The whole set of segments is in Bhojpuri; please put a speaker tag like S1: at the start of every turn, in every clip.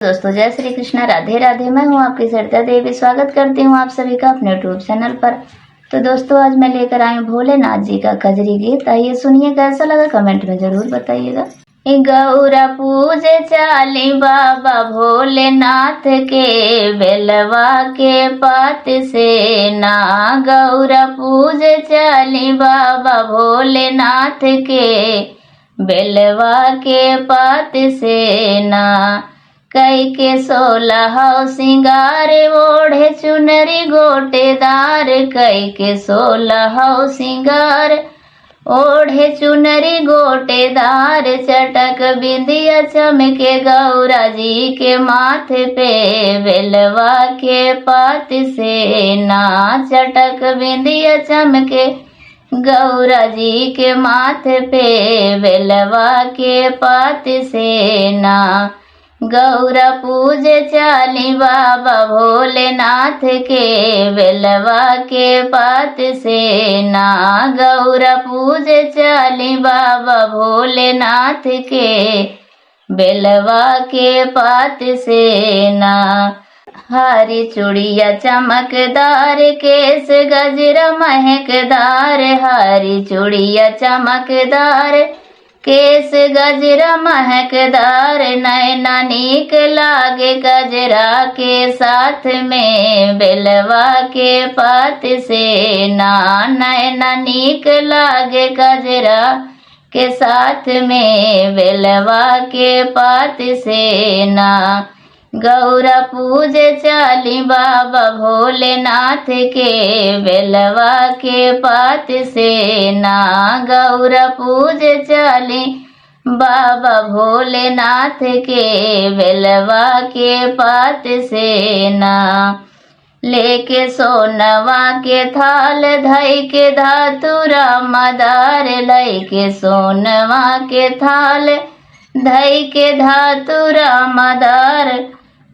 S1: दोस्तों जय श्री कृष्णा, राधे राधे। मैं हूँ आपकी सरिता देवी। स्वागत करती हूँ आप सभी का अपने यूट्यूब चैनल पर। तो दोस्तों आज मैं लेकर आई हूँ भोलेनाथ जी का कजरी गीत। आइए सुनिए, कैसा लगा कमेंट में जरूर बताइएगा। गौरा पूजे चाली बाबा भोलेनाथ के, बेलवा के पात से ना। गौरा पूजे चाली बाबा भोलेनाथ के, बेलवा के पात से ना। कई के 16 सिंगार ओढ़े चुनरी गोटेदार, कई के 16 सिंगार ओढ़े चुनरी गोटेदार। चटक बिंदिया चमके गौरा जी के माथे पे, बेलवा के पात से ना। चटक बिंदिया चमके गौरा जी के माथे पे, बेलवा के पात से ना। गौरा पूजे चाली बाबा भोलेनाथ के, बेलवा के पात से ना। गौरा पूजे चाली बाबा भोलेनाथ के, बेलवा के पात से ना। हरी चूड़िया चमकदार, केस गजरा महकदार। हरी चूड़िया चमकदार, केस गजरा महकदार। नैना नीक लागे गजरा के साथ में, बेलवा के पात से ना। नैना नीक लागे गजरा के साथ में, बेलवा के पात से ना। गौरा पूजे चाली बाबा भोलेनाथ के, बेलवा के पात से ना। गौरा पूजे चाली बाबा भोलेनाथ के, बेलवा के पात से ना। लेके सोनवा के थाल, धई के धातुरा मदार। लेके सोनवा के थाल, धई के धातुरा मदार।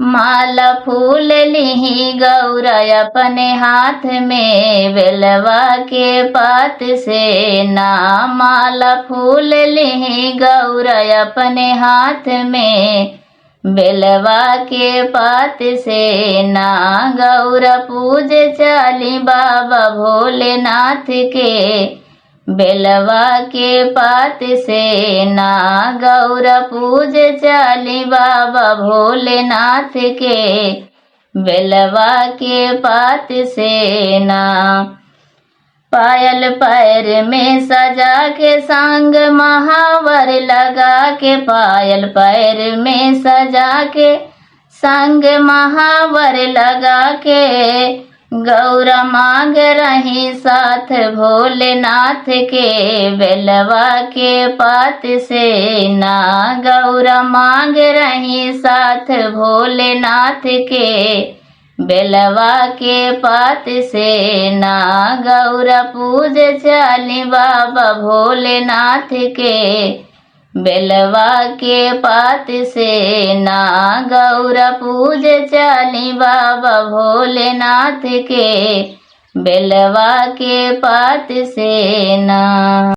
S1: माला फूल लिही गौरा अपने हाथ में, बेलवा के पात से ना। माला फूल लिही गौरा अपने हाथ में, बेलवा के पात से ना। गौरा पूजे चाली बाबा भोलेनाथ के, बेलवा के पात से ना। गौरा पूजे चाली बाबा भोलेनाथ के, बेलवा के पात से ना। पायल पैर में सजा के, संग महावर लगा के। पायल पैर में सजा के, संग महावर लगा के। गौरा मांग रही साथ भोलेनाथ के, बेलवा के पात से ना। गौरा मांग रही साथ भोलेनाथ के, बेलवा के पात से ना। गौरा पूजे चाली बाबा भोलेनाथ के, बेलवा के पात से ना। गौरा पूजे चाली बाबा भोलेनाथ के, बेलवा के पात से ना।